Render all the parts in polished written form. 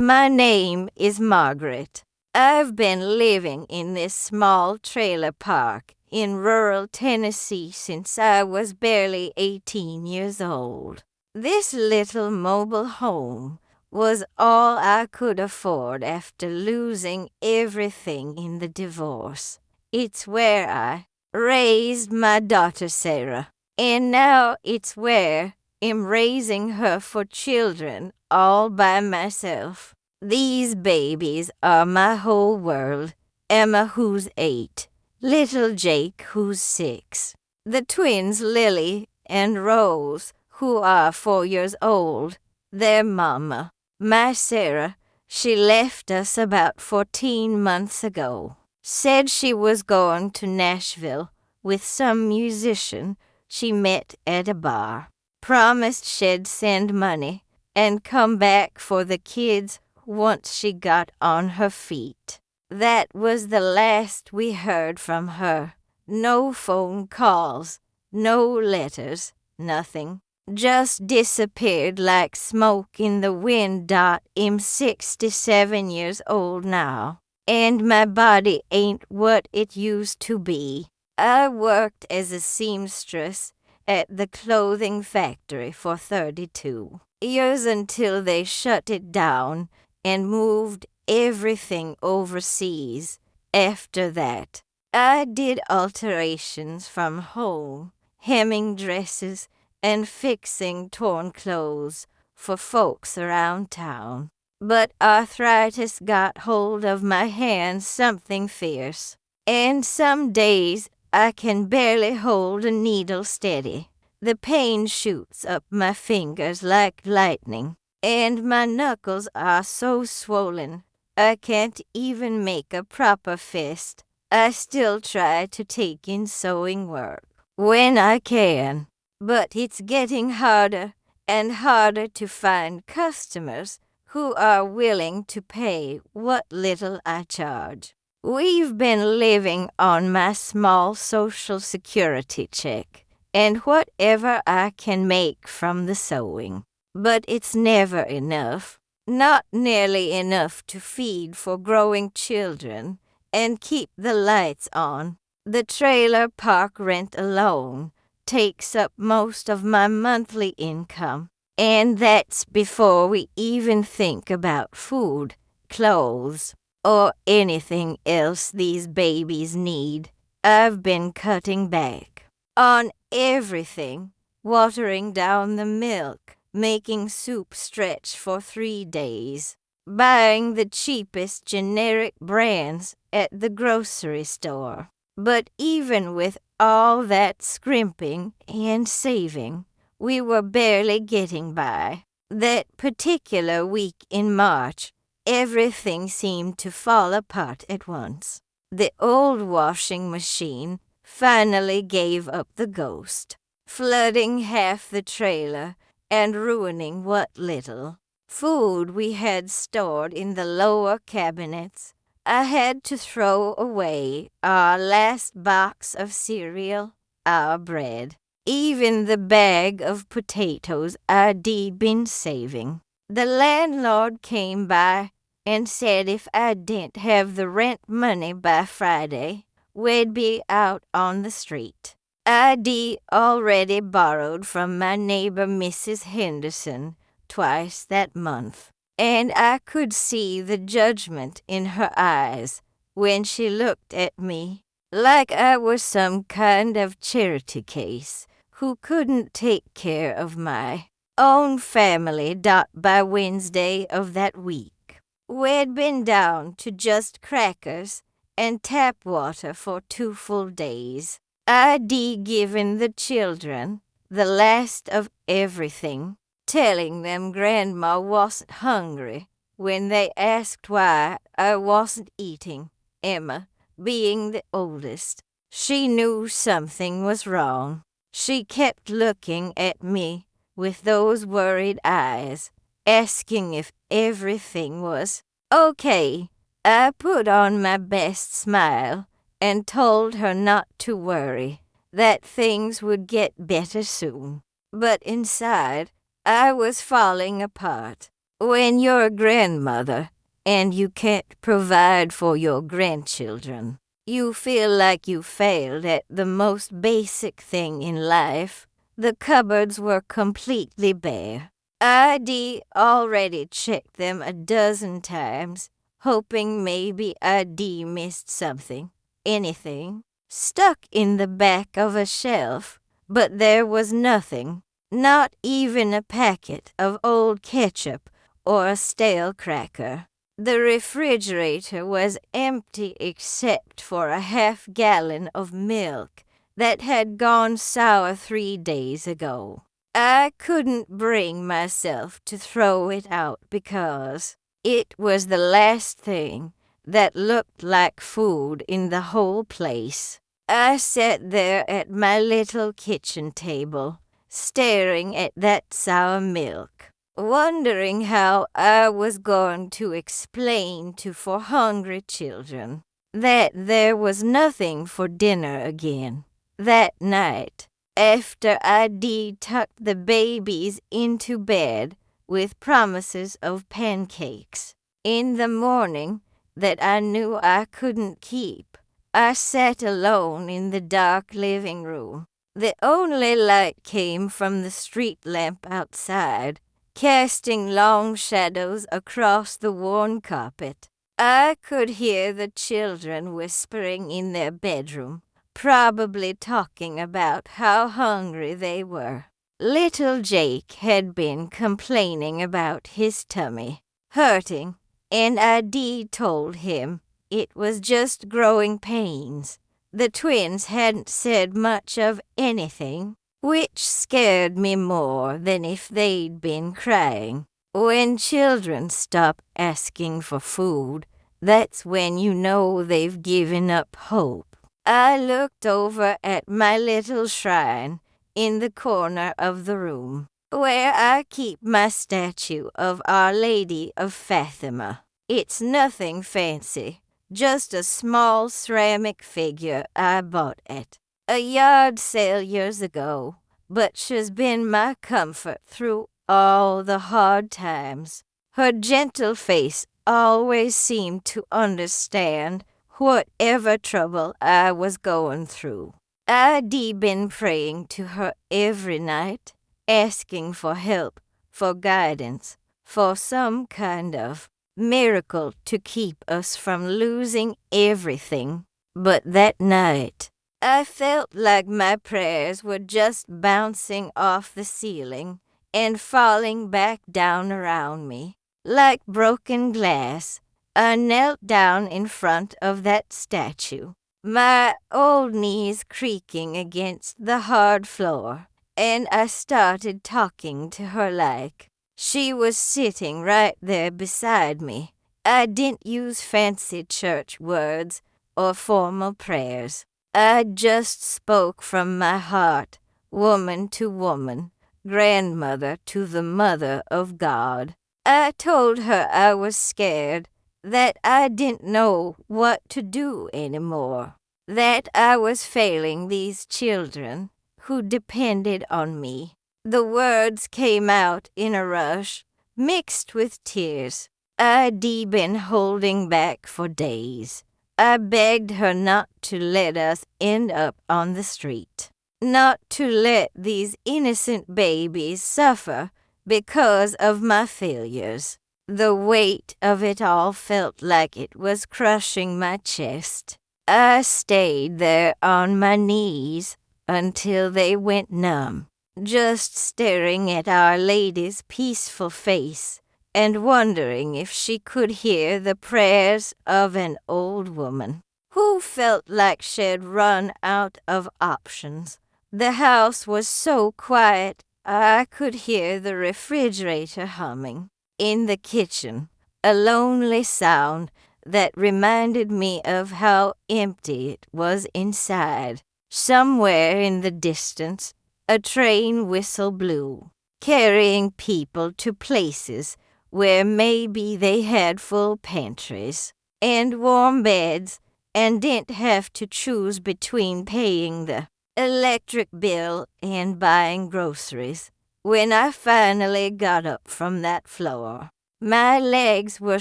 My name is Margaret. I've been living in this small trailer park in rural Tennessee since I was barely 18 years old. This little mobile home was all I could afford after losing everything in the divorce. It's where I raised my daughter Sarah, and now it's where I'm raising her for children all by myself. These babies are my whole world. Emma, who's 8, little Jake, who's 6, the twins Lily and Rose, who are 4 years old, their mama. My Sarah, she left us about 14 months ago. Said she was going to Nashville with some musician she met at a bar. Promised she'd send money and come back for the kids once she got on her feet. That was the last we heard from her. No phone calls, no letters, nothing. Just disappeared like smoke in the wind. I'm 67 years old now, and my body ain't what it used to be. I worked as a seamstress at the clothing factory for 32 years until they shut it down and moved everything overseas. After that, I did alterations from home, hemming dresses and fixing torn clothes for folks around town. But arthritis got hold of my hands something fierce, and some days I can barely hold a needle steady. The pain shoots up my fingers like lightning, and my knuckles are so swollen I can't even make a proper fist. I still try to take in sewing work when I can, but it's getting harder and harder to find customers who are willing to pay what little I charge. We've been living on my small Social Security check and whatever I can make from the sewing. But it's never enough. Not nearly enough to feed 4 growing children and keep the lights on. The trailer park rent alone takes up most of my monthly income, and that's before we even think about food, clothes, or anything else these babies need. I've been cutting back on everything, watering down the milk, making soup stretch for 3 days, buying the cheapest generic brands at the grocery store. But even with all that scrimping and saving, we were barely getting by. That particular week in March, everything seemed to fall apart at once. The old washing machine finally gave up the ghost, flooding half the trailer and ruining what little food we had stored in the lower cabinets. I had to throw away our last box of cereal, our bread, even the bag of potatoes I'd been saving. The landlord came by and said if I didn't have the rent money by Friday, we'd be out on the street. I'd already borrowed from my neighbor Mrs. Henderson twice that month, and I could see the judgment in her eyes when she looked at me like I was some kind of charity case who couldn't take care of my own family. By Wednesday of that week, we'd been down to just crackers and tap water for 2 full days. I'd given the children the last of everything, telling them Grandma wasn't hungry when they asked why I wasn't eating. Emma, being the oldest, she knew something was wrong. She kept looking at me with those worried eyes, asking if everything was okay. I put on my best smile and told her not to worry, that things would get better soon. But inside, I was falling apart. When you're a grandmother and you can't provide for your grandchildren, you feel like you failed at the most basic thing in life. The cupboards were completely bare. I'd already checked them a dozen times, hoping maybe I'd missed something, anything, stuck in the back of a shelf, but there was nothing, not even a packet of old ketchup or a stale cracker. The refrigerator was empty except for a half-gallon of milk that had gone sour 3 days ago. I couldn't bring myself to throw it out because it was the last thing that looked like food in the whole place. I sat there at my little kitchen table, staring at that sour milk, wondering how I was going to explain to 4 hungry children that there was nothing for dinner again. That night, after I'd tucked the babies into bed with promises of pancakes, in the morning that I knew I couldn't keep, I sat alone in the dark living room. The only light came from the street lamp outside, casting long shadows across the worn carpet. I could hear the children whispering in their bedroom, probably talking about how hungry they were. Little Jake had been complaining about his tummy hurting, and I'd told him it was just growing pains. The twins hadn't said much of anything, which scared me more than if they'd been crying. When children stop asking for food, that's when you know they've given up hope. I looked over at my little shrine in the corner of the room, where I keep my statue of Our Lady of Fatima. It's nothing fancy, just a small ceramic figure I bought at a yard sale years ago, but she's been my comfort through all the hard times. Her gentle face always seemed to understand whatever trouble I was going through. I'd been praying to her every night, asking for help, for guidance, for some kind of miracle to keep us from losing everything. But that night, I felt like my prayers were just bouncing off the ceiling and falling back down around me like broken glass. I knelt down in front of that statue, my old knees creaking against the hard floor, and I started talking to her like she was sitting right there beside me. I didn't use fancy church words or formal prayers. I just spoke from my heart, woman to woman, grandmother to the Mother of God. I told her I was scared, that I didn't know what to do anymore, that I was failing these children who depended on me. The words came out in a rush, mixed with tears. I'd been holding back for days. I begged her not to let us end up on the street, not to let these innocent babies suffer because of my failures. The weight of it all felt like it was crushing my chest. I stayed there on my knees until they went numb, just staring at Our Lady's peaceful face and wondering if she could hear the prayers of an old woman who felt like she'd run out of options. The house was so quiet I could hear the refrigerator humming. In the kitchen, a lonely sound that reminded me of how empty it was inside. Somewhere in the distance, a train whistle blew, carrying people to places where maybe they had full pantries and warm beds and didn't have to choose between paying the electric bill and buying groceries. When I finally got up from that floor, My legs were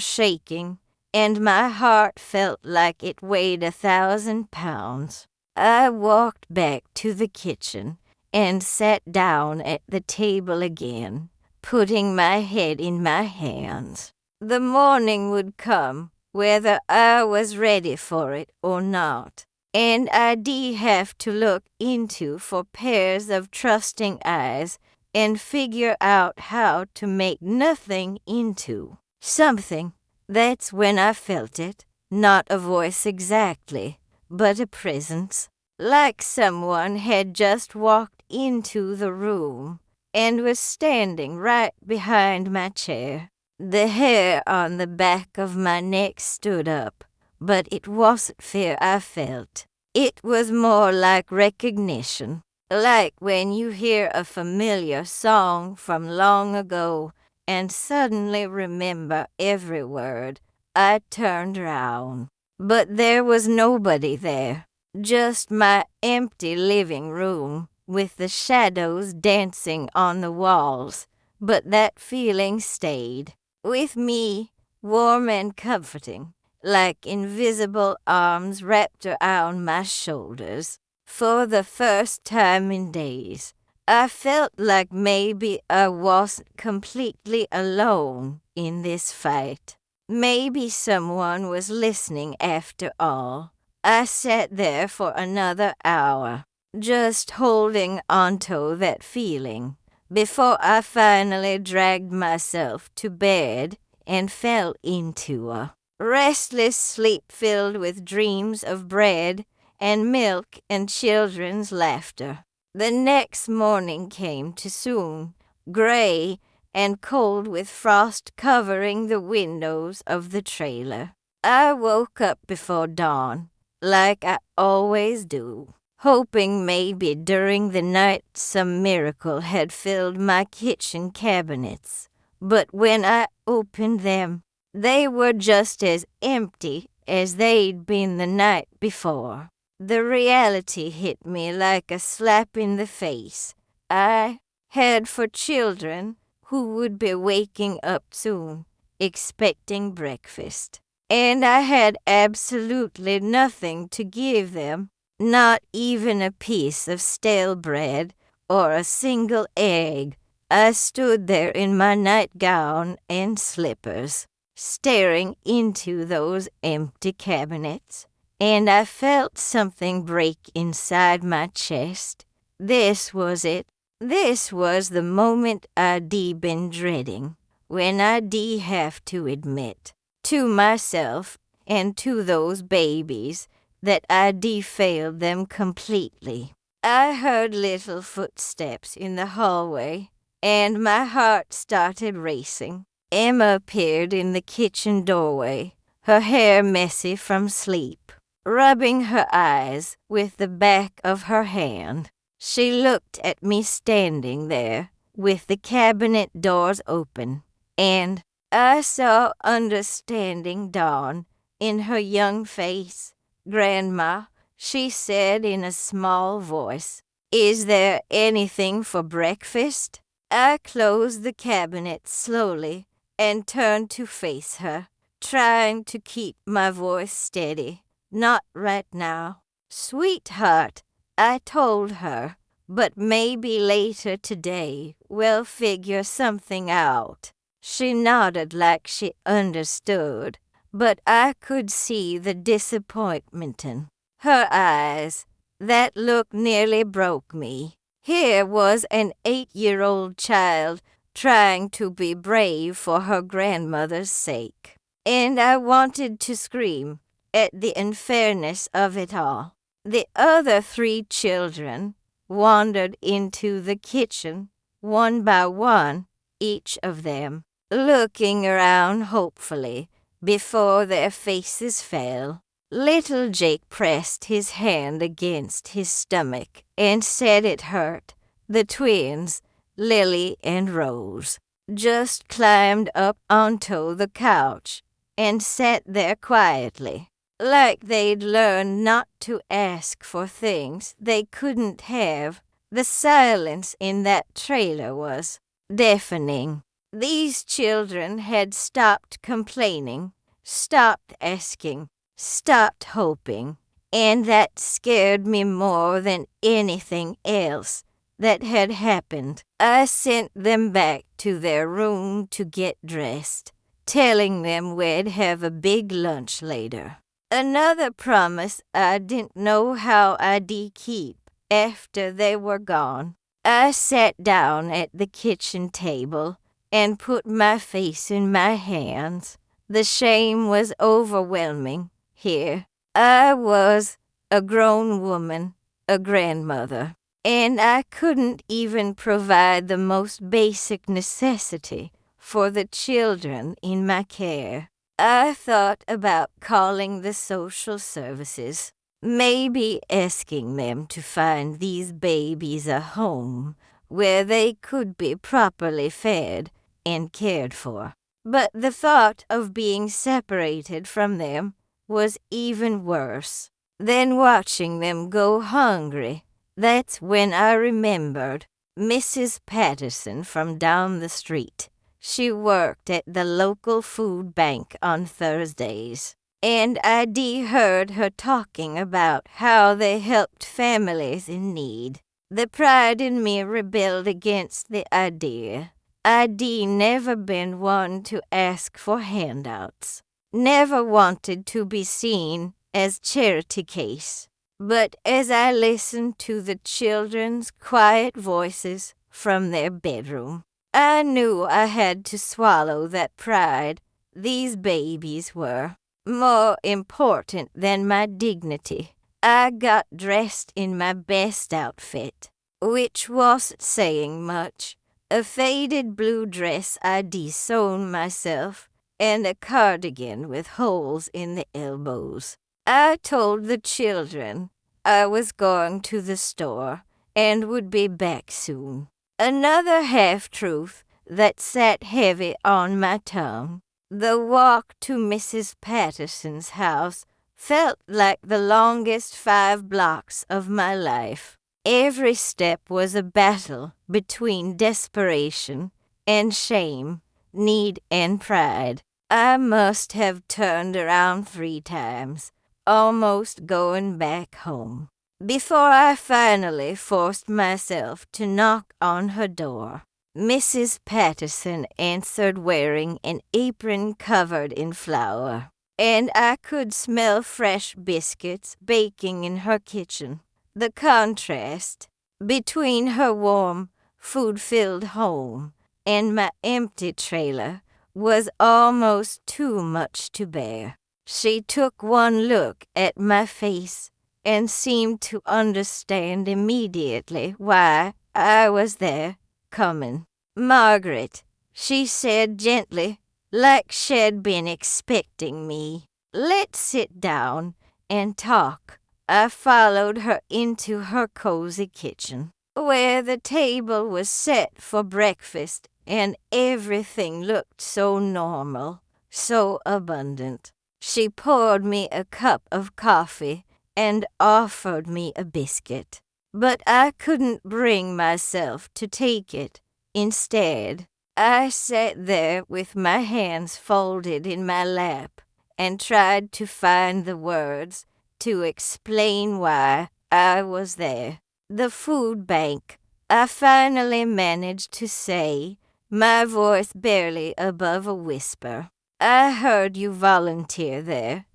shaking, and my heart felt like it weighed 1,000 pounds. I walked back to the kitchen and sat down at the table again, putting my head in my hands. The morning would come, whether I was ready for it or not, and I'd have to look into for pairs of trusting eyes and figure out how to make nothing into something. That's when I felt it, not a voice exactly, but a presence, like someone had just walked into the room and was standing right behind my chair. The hair on the back of my neck stood up, but it wasn't fear I felt. It was more like recognition, like when you hear a familiar song from long ago and suddenly remember every word. I turned round, but there was nobody there, just my empty living room with the shadows dancing on the walls. But that feeling stayed with me, warm and comforting, like invisible arms wrapped around my shoulders. For the first time in days, I felt like maybe I wasn't completely alone in this fight. Maybe someone was listening after all. I sat there for another hour, just holding onto that feeling, before I finally dragged myself to bed and fell into a restless sleep filled with dreams of bread and milk and children's laughter. The next morning came too soon, gray and cold with frost covering the windows of the trailer. I woke up before dawn, like I always do, hoping maybe during the night some miracle had filled my kitchen cabinets. But when I opened them, they were just as empty as they'd been the night before. The reality hit me like a slap in the face. I had for children who would be waking up soon, expecting breakfast. And I had absolutely nothing to give them, not even a piece of stale bread or a single egg. I stood there in my nightgown and slippers, staring into those empty cabinets, and I felt something break inside my chest. This was it. This was the moment I'd been dreading, when I'd have to admit to myself and to those babies that I'd failed them completely. I heard little footsteps in the hallway, and my heart started racing. Emma appeared in the kitchen doorway, her hair messy from sleep, rubbing her eyes with the back of her hand. She looked at me standing there, with the cabinet doors open, and I saw understanding dawn in her young face. "Grandma," she said in a small voice, "is there anything for breakfast?" I closed the cabinet slowly and turned to face her, trying to keep my voice steady. "Not right now, sweetheart," I told her, "but maybe later today we'll figure something out." She nodded like she understood, but I could see the disappointment in her eyes. That look nearly broke me. Here was an 8-year-old child trying to be brave for her grandmother's sake, and I wanted to scream at the unfairness of it all. The other 3 children wandered into the kitchen, one by one, each of them, looking around hopefully before their faces fell. Little Jake pressed his hand against his stomach and said it hurt. The twins, Lily and Rose, just climbed up onto the couch and sat there quietly, like they'd learned not to ask for things they couldn't have. The silence in that trailer was deafening. These children had stopped complaining, stopped asking, stopped hoping, and that scared me more than anything else that had happened. I sent them back to their room to get dressed, telling them we'd have a big lunch later. Another promise I didn't know how I'd keep after they were gone. I sat down at the kitchen table and put my face in my hands. The shame was overwhelming. Here, I was a grown woman, a grandmother, and I couldn't even provide the most basic necessity for the children in my care. I thought about calling the social services, maybe asking them to find these babies a home where they could be properly fed and cared for. But the thought of being separated from them was even worse. Then watching them go hungry, that's when I remembered Mrs. Patterson from down the street. She worked at the local food bank on Thursdays, and I'd heard her talking about how they helped families in need. The pride in me rebelled against the idea. I'd never been one to ask for handouts, never wanted to be seen as charity case. But as I listened to the children's quiet voices from their bedroom, I knew I had to swallow that pride. These babies were more important than my dignity. I got dressed in my best outfit, which wasn't saying much. A faded blue dress I'd sewn myself, and a cardigan with holes in the elbows. I told the children I was going to the store and would be back soon. Another half-truth that sat heavy on my tongue. The walk to Mrs. Patterson's house felt like the longest 5 blocks of my life. Every step was a battle between desperation and shame, need and pride. I must have turned around 3 times, almost going back home, before I finally forced myself to knock on her door. Mrs. Patterson answered wearing an apron covered in flour, and I could smell fresh biscuits baking in her kitchen. The contrast between her warm, food-filled home and my empty trailer was almost too much to bear. She took one look at my face and seemed to understand immediately why I was there, coming. "Margaret," she said gently, like she'd been expecting me. "Let's sit down and talk." I followed her into her cozy kitchen, where the table was set for breakfast and everything looked so normal, so abundant. She poured me a cup of coffee and offered me a biscuit, but I couldn't bring myself to take it. Instead, I sat there with my hands folded in my lap and tried to find the words to explain why I was there. "The food bank," I finally managed to say, my voice barely above a whisper. "I heard you volunteer there.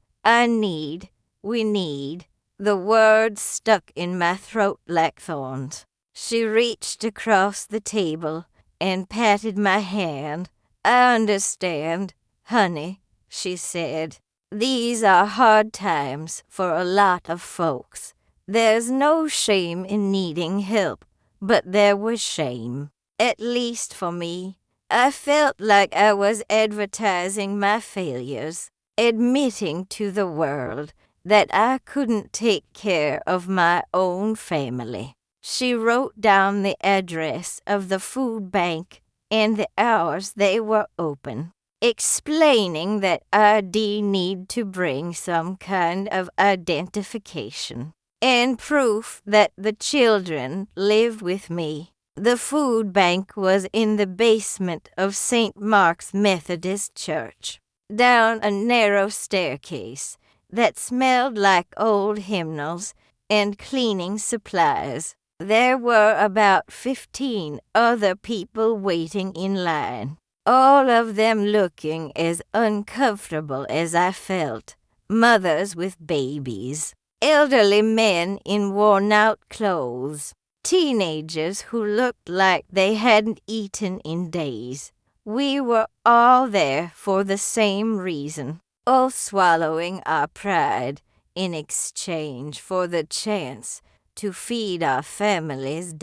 We need." The words stuck in my throat like thorns. She reached across the table and patted my hand. "I understand, honey," she said. "These are hard times for a lot of folks. There's no shame in needing help, but there was shame. At least for me. I felt like I was advertising my failures, admitting to the world that I couldn't take care of my own family." She wrote down the address of the food bank and the hours they were open, explaining that I'd need to bring some kind of identification and proof that the children lived with me. The food bank was in the basement of St. Mark's Methodist Church, down a narrow staircase that smelled like old hymnals and cleaning supplies. There were about 15 other people waiting in line, all of them looking as uncomfortable as I felt. Mothers with babies, elderly men in worn-out clothes, teenagers who looked like they hadn't eaten in days. We were all there for the same reason, all swallowing our pride in exchange for the chance to feed our families.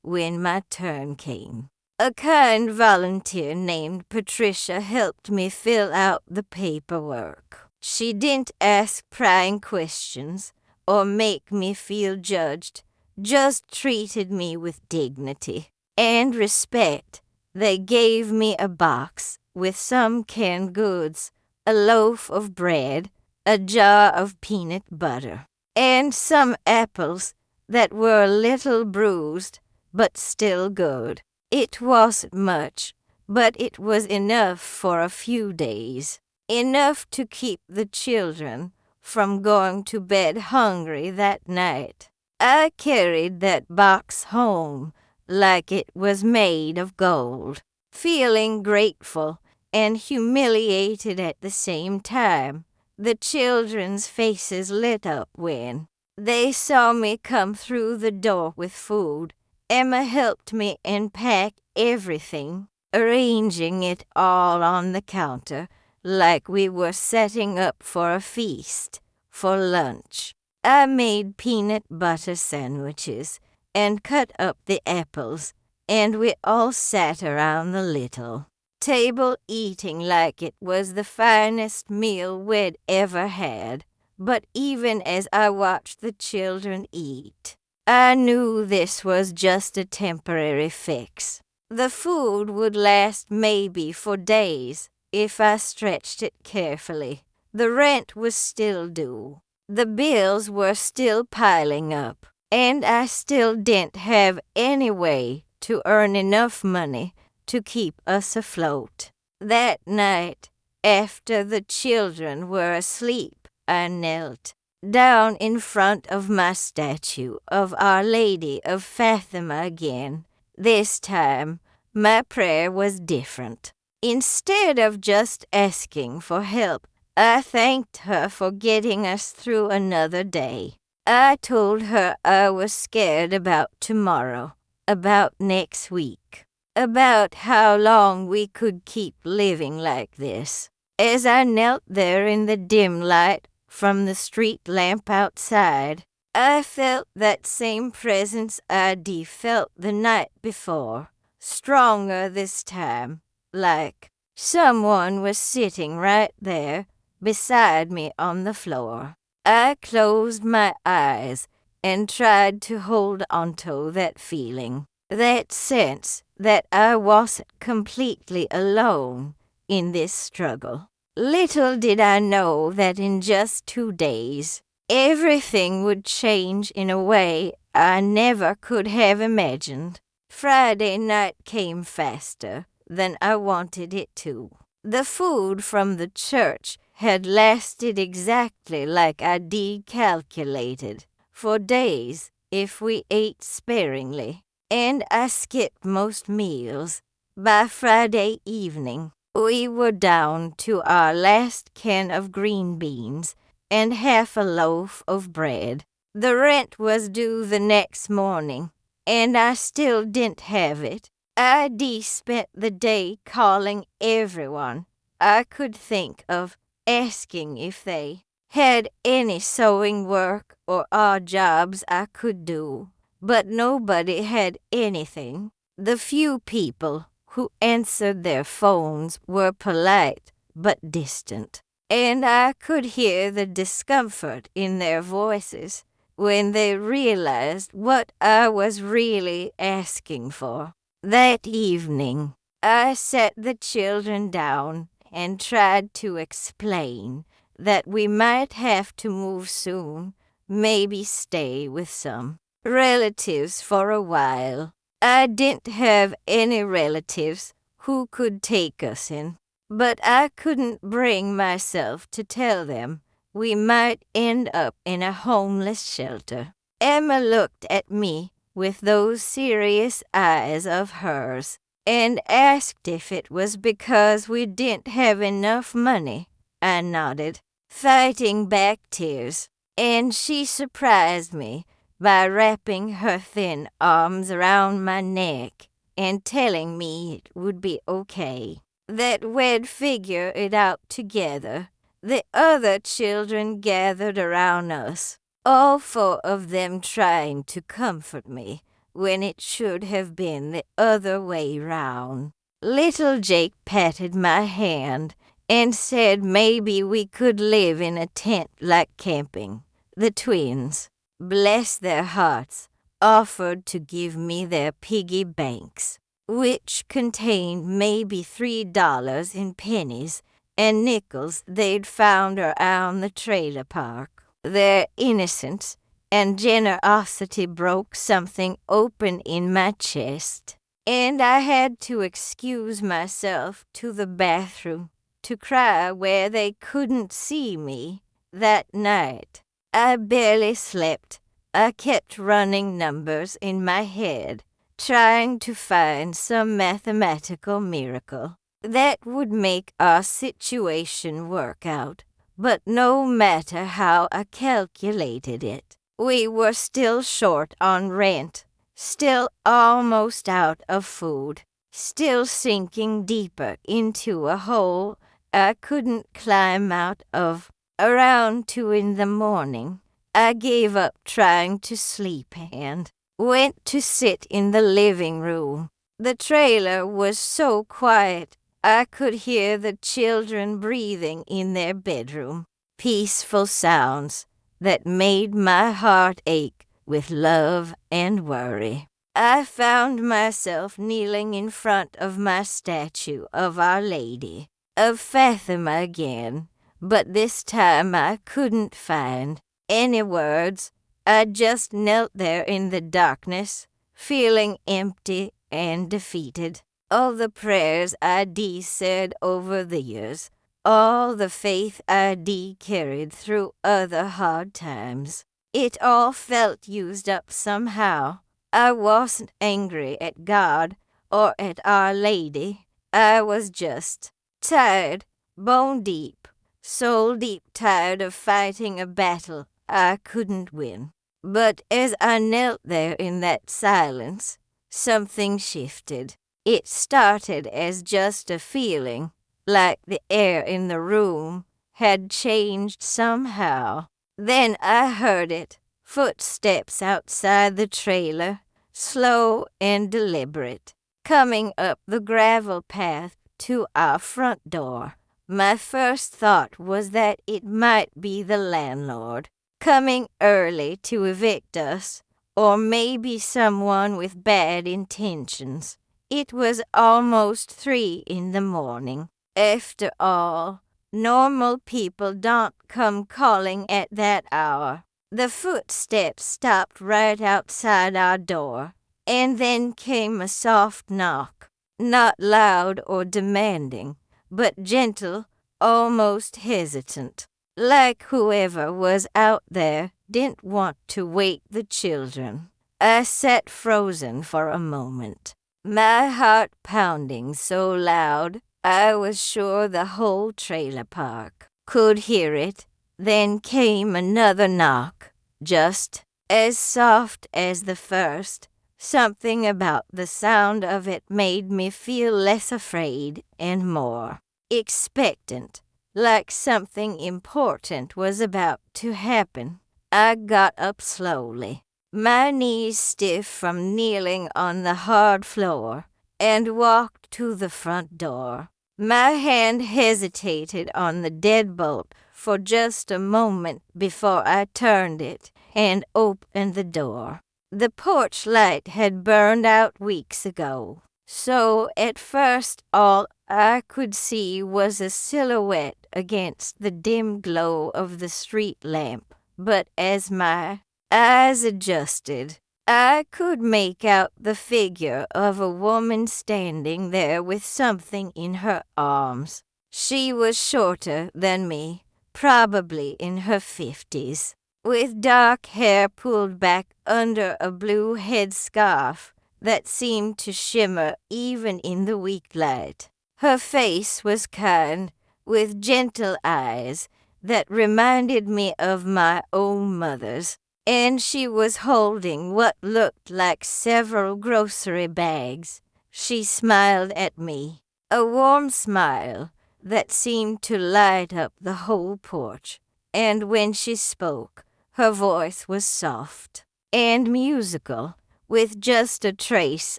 When my turn came, a kind volunteer named Patricia helped me fill out the paperwork. She didn't ask prying questions or make me feel judged, just treated me with dignity and respect. They gave me a box with some canned goods, a loaf of bread, a jar of peanut butter, and some apples that were a little bruised but still good. It wasn't much, but it was enough for a few days, enough to keep the children from going to bed hungry that night. I carried that box home like it was made of gold, feeling grateful and humiliated at the same time. The children's faces lit up when they saw me come through the door with food. Emma helped me unpack everything, arranging it all on the counter like we were setting up for a feast. For lunch, I made peanut butter sandwiches and cut up the apples, and we all sat around the little table eating like it was the finest meal we'd ever had. But even as I watched the children eat, I knew this was just a temporary fix. The food would last maybe for days if I stretched it carefully. The rent was still due. The bills were still piling up, and I still didn't have any way to earn enough money to keep us afloat. That night, after the children were asleep, I knelt down in front of my statue of Our Lady of Fatima again. This time, my prayer was different. Instead of just asking for help, I thanked her for getting us through another day. I told her I was scared about tomorrow, about next week, about how long we could keep living like this. As I knelt there in the dim light from the street lamp outside, I felt that same presence I'd felt the night before, stronger this time, like someone was sitting right there beside me on the floor. I closed my eyes and tried to hold onto that feeling, that sense that I wasn't completely alone in this struggle. Little did I know that in just 2 days, everything would change in a way I never could have imagined. Friday night came faster than I wanted it to. The food from the church had lasted exactly like I calculated, for days if we ate sparingly, and I skipped most meals. By Friday evening, we were down to our last can of green beans and half a loaf of bread. The rent was due the next morning, and I still didn't have it. I spent the day calling everyone I could think of, asking if they had any sewing work or odd jobs I could do, but nobody had anything. The few people who answered their phones were polite but distant, and I could hear the discomfort in their voices when they realized what I was really asking for. That evening, I sat the children down and tried to explain that we might have to move soon, maybe stay with some relatives for a while. I didn't have any relatives who could take us in, but I couldn't bring myself to tell them we might end up in a homeless shelter. Emma looked at me with those serious eyes of hers and asked if it was because we didn't have enough money. I nodded, fighting back tears, and she surprised me by wrapping her thin arms around my neck and telling me it would be okay, that we'd figure it out together. The other children gathered around us, all four of them trying to comfort me when it should have been the other way round. Little Jake patted my hand and said maybe we could live in a tent like camping. The twins, bless their hearts, offered to give me their piggy banks, which contained maybe $3 in pennies and nickels they'd found around the trailer park. Their innocence and generosity broke something open in my chest, and I had to excuse myself to the bathroom to cry where they couldn't see me. That night, I barely slept. I kept running numbers in my head, trying to find some mathematical miracle that would make our situation work out. But no matter how I calculated it, we were still short on rent, still almost out of food, still sinking deeper into a hole I couldn't climb out of. Around 2 a.m, I gave up trying to sleep and went to sit in the living room. The trailer was so quiet I could hear the children breathing in their bedroom, peaceful sounds that made my heart ache with love and worry. I found myself kneeling in front of my statue of Our Lady of Fatima again, but this time I couldn't find any words. I just knelt there in the darkness, feeling empty and defeated. All the prayers I said over the years, all the faith I carried through other hard times, it all felt used up somehow. I wasn't angry at God or at Our Lady. I was just tired, bone deep, soul deep tired of fighting a battle I couldn't win. But as I knelt there in that silence, something shifted. It started as just a feeling, like the air in the room had changed somehow. Then I heard it, footsteps outside the trailer, slow and deliberate, coming up the gravel path to our front door. My first thought was that it might be the landlord, coming early to evict us, or maybe someone with bad intentions. It was almost 3 a.m. After all, normal people don't come calling at that hour. The footsteps stopped right outside our door, and then came a soft knock, not loud or demanding, but gentle, almost hesitant, like whoever was out there didn't want to wake the children. I sat frozen for a moment, my heart pounding so loud I was sure the whole trailer park could hear it. Then came another knock, just as soft as the first. Something about the sound of it made me feel less afraid and more expectant, like something important was about to happen. I got up slowly, my knees stiff from kneeling on the hard floor, and walked to the front door. My hand hesitated on the deadbolt for just a moment before I turned it and opened the door. The porch light had burned out weeks ago, so at first all I could see was a silhouette against the dim glow of the street lamp. But as my eyes adjusted, I could make out the figure of a woman standing there with something in her arms. She was shorter than me, probably in her 50s, with dark hair pulled back under a blue headscarf that seemed to shimmer even in the weak light. Her face was kind, with gentle eyes that reminded me of my own mother's, and she was holding what looked like several grocery bags. She smiled at me, a warm smile that seemed to light up the whole porch, and when she spoke, her voice was soft and musical, with just a trace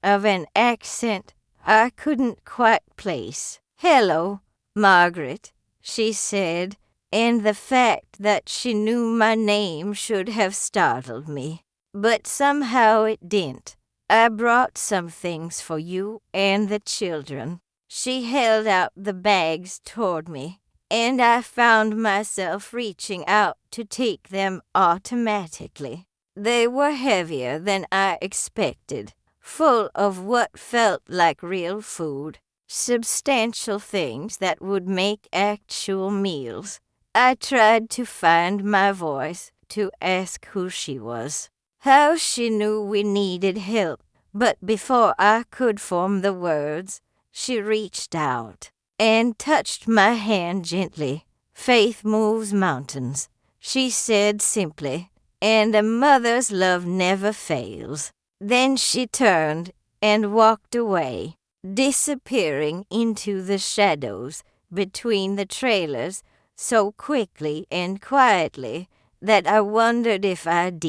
of an accent I couldn't quite place. "Hello, Margaret," she said, and the fact that she knew my name should have startled me. But somehow it didn't. "I brought some things for you and the children." She held out the bags toward me, and I found myself reaching out to take them automatically. They were heavier than I expected, full of what felt like real food, substantial things that would make actual meals. I tried to find my voice to ask who she was, how she knew we needed help, but before I could form the words, she reached out and touched my hand gently. "Faith moves mountains," she said simply, "and a mother's love never fails." Then she turned and walked away, disappearing into the shadows between the trailers so quickly and quietly that I wondered if I'd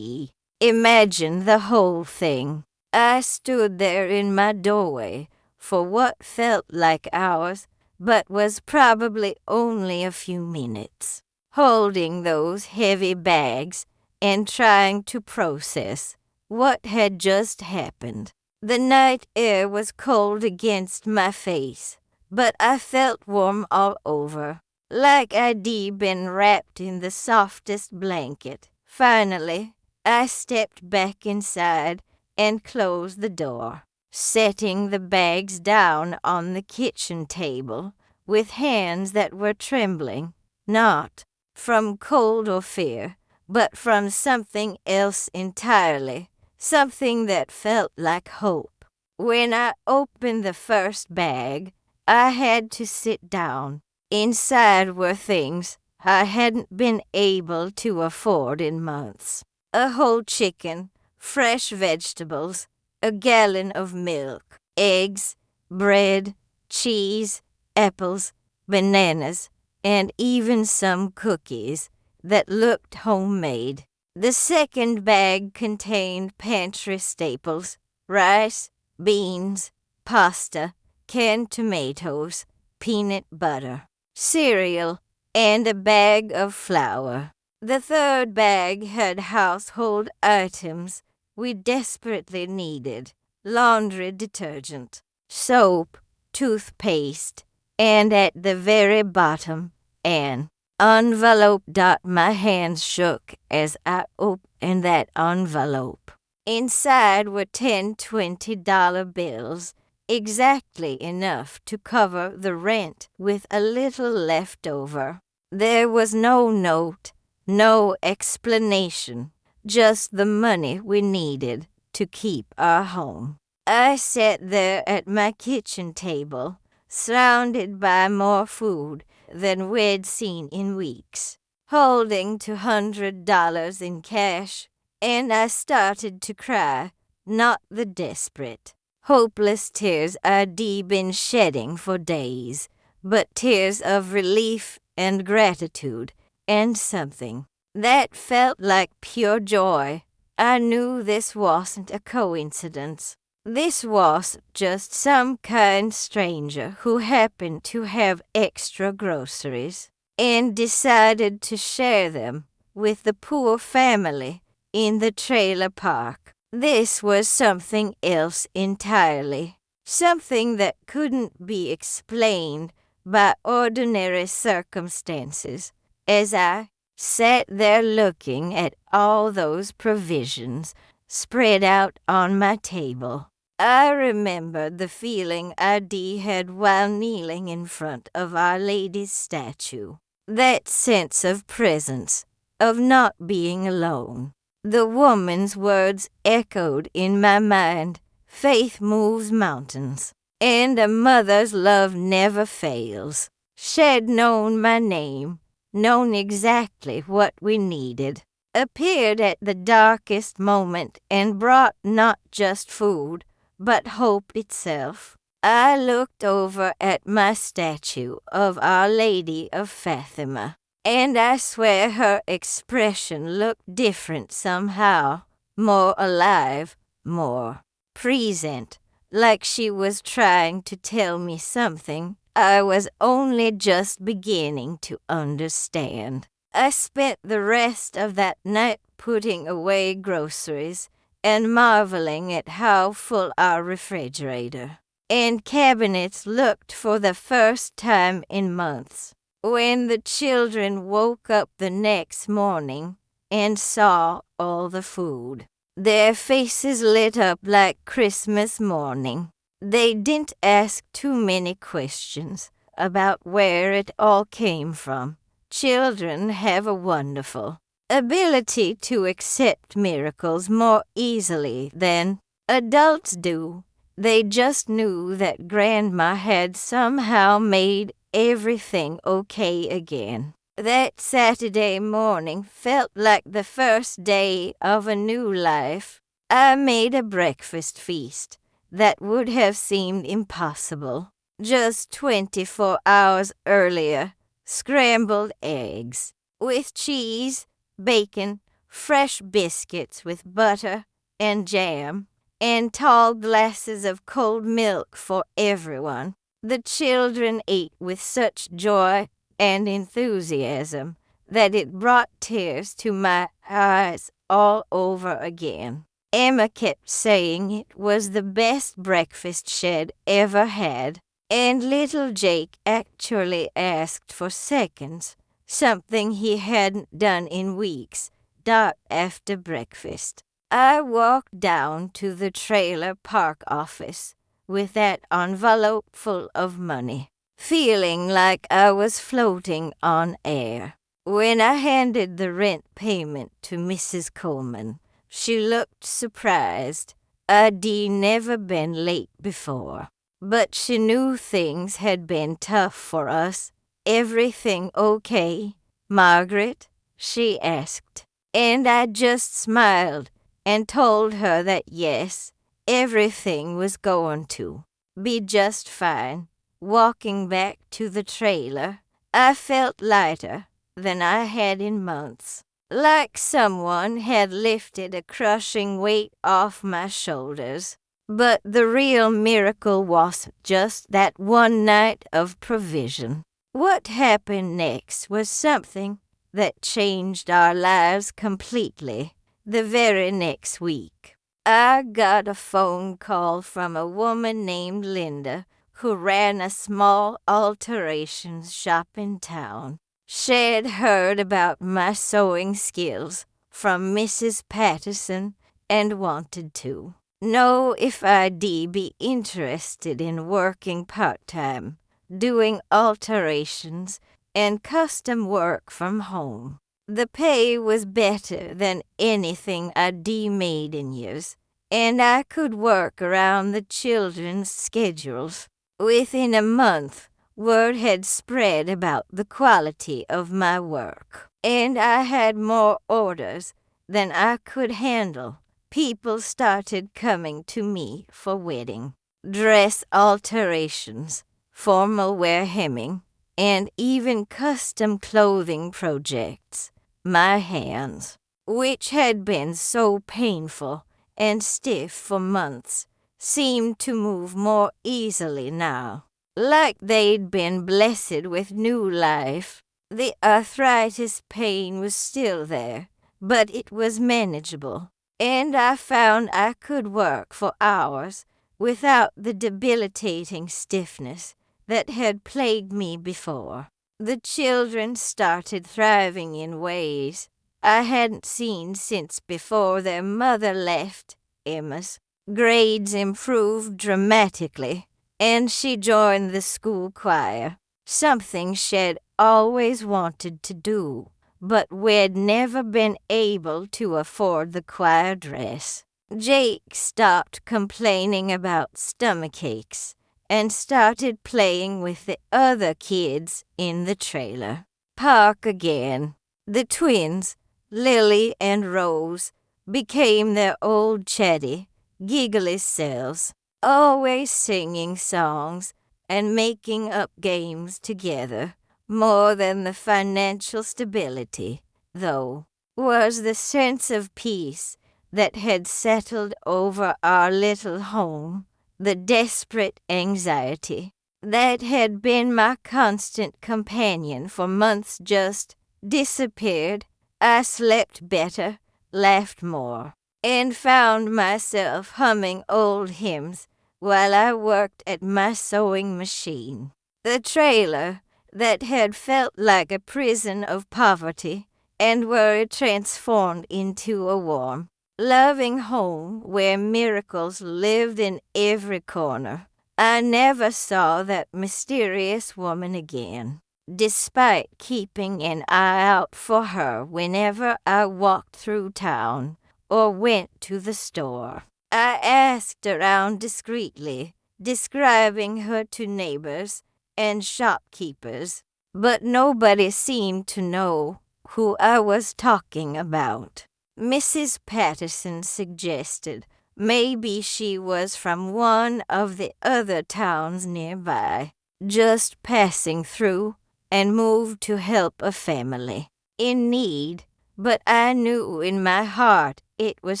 imagine the whole thing. I stood there in my doorway for what felt like hours, but was probably only a few minutes, holding those heavy bags and trying to process what had just happened. The night air was cold against my face, but I felt warm all over, like I'd been wrapped in the softest blanket. Finally, I stepped back inside and closed the door, setting the bags down on the kitchen table with hands that were trembling, not from cold or fear, but from something else entirely, something that felt like hope. When I opened the first bag, I had to sit down. Inside were things I hadn't been able to afford in months. A whole chicken, fresh vegetables, a gallon of milk, eggs, bread, cheese, apples, bananas, and even some cookies that looked homemade. The second bag contained pantry staples: rice, beans, pasta, canned tomatoes, peanut butter, cereal, and a bag of flour. The third bag had household items we desperately needed: laundry detergent, soap, toothpaste, and at the very bottom, an envelope. My hands shook as I opened that envelope. Inside were 10 $20 bills, exactly enough to cover the rent with a little left over. There was no note, no explanation, just the money we needed to keep our home. I sat there at my kitchen table, surrounded by more food than we'd seen in weeks, holding $200 in cash, and I started to cry, not the desperate, hopeless tears I'd been shedding for days, but tears of relief and gratitude and something that felt like pure joy. I knew this wasn't a coincidence. This was just some kind stranger who happened to have extra groceries and decided to share them with the poor family in the trailer park. This was something else entirely, something that couldn't be explained by ordinary circumstances. As I sat there looking at all those provisions, spread out on my table. I remembered the feeling I had while kneeling in front of Our Lady's statue. That sense of presence, of not being alone. The woman's words echoed in my mind. Faith moves mountains, and a mother's love never fails. She'd known my name, known exactly what we needed, appeared at the darkest moment and brought not just food, but hope itself. I looked over at my statue of Our Lady of Fatima, and I swear her expression looked different somehow, more alive, more present, like she was trying to tell me something I was only just beginning to understand. I spent the rest of that night putting away groceries and marveling at how full our refrigerator and cabinets looked for the first time in months. When the children woke up the next morning and saw all the food, their faces lit up like Christmas morning. They didn't ask too many questions about where it all came from. Children have a wonderful ability to accept miracles more easily than adults do. They just knew that Grandma had somehow made everything okay again. That Saturday morning felt like the first day of a new life. I made a breakfast feast that would have seemed impossible just 24 hours earlier. Scrambled eggs with cheese, bacon, fresh biscuits with butter and jam, and tall glasses of cold milk for everyone. The children ate with such joy and enthusiasm that it brought tears to my eyes all over again. Emma kept saying it was the best breakfast she'd ever had, and little Jake actually asked for seconds, something he hadn't done in weeks, after breakfast. I walked down to the trailer park office with that envelope full of money, feeling like I was floating on air. When I handed the rent payment to Mrs. Coleman, she looked surprised. I'd never been late before, but she knew things had been tough for us. Everything okay, Margaret? She asked, and I just smiled and told her that yes, everything was going to be just fine. Walking back to the trailer, I felt lighter than I had in months, like someone had lifted a crushing weight off my shoulders. But the real miracle was just that one night of provision. What happened next was something that changed our lives completely. The very next week, I got a phone call from a woman named Linda who ran a small alterations shop in town. She'd heard about my sewing skills from Mrs. Patterson and wanted to know if I'd be interested in working part-time, doing alterations and custom work from home. The pay was better than anything I'd made in years, and I could work around the children's schedules. Within a month, word had spread about the quality of my work, and I had more orders than I could handle. People started coming to me for wedding dress alterations, formal wear hemming, and even custom clothing projects. My hands, which had been so painful and stiff for months, seemed to move more easily now, like they'd been blessed with new life. The arthritis pain was still there, but it was manageable, and I found I could work for hours without the debilitating stiffness that had plagued me before. The children started thriving in ways I hadn't seen since before their mother left, Emma's grades improved dramatically, and she joined the school choir, something she'd always wanted to do, but we'd never been able to afford the choir dress. Jake stopped complaining about stomach aches and started playing with the other kids in the trailer park again. The twins, Lily and Rose, became their old chatty, giggly selves, always singing songs and making up games together. More than the financial stability, though, was the sense of peace that had settled over our little home, the desperate anxiety that had been my constant companion for months just disappeared. I slept better, laughed more, and found myself humming old hymns while I worked at my sewing machine. The trailer that had felt like a prison of poverty and were transformed into a warm, loving home where miracles lived in every corner. I never saw that mysterious woman again, despite keeping an eye out for her whenever I walked through town or went to the store. I asked around discreetly, describing her to neighbors and shopkeepers, but nobody seemed to know who I was talking about. Mrs. Patterson suggested maybe she was from one of the other towns nearby, just passing through and moved to help a family in need, but I knew in my heart it was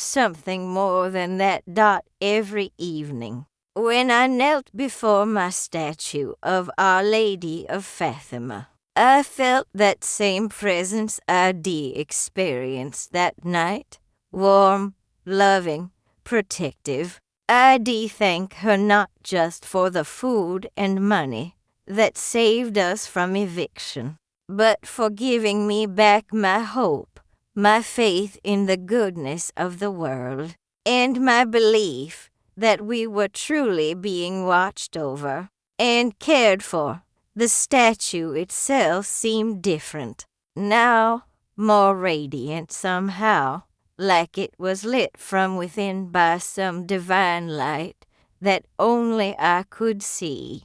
something more than that. Every evening, when I knelt before my statue of Our Lady of Fatima, I felt that same presence I'd experienced that night, warm, loving, protective. I'd thank her not just for the food and money that saved us from eviction, but for giving me back my hope, my faith in the goodness of the world, and my belief that we were truly being watched over and cared for. The statue itself seemed different, now more radiant somehow, like it was lit from within by some divine light that only I could see.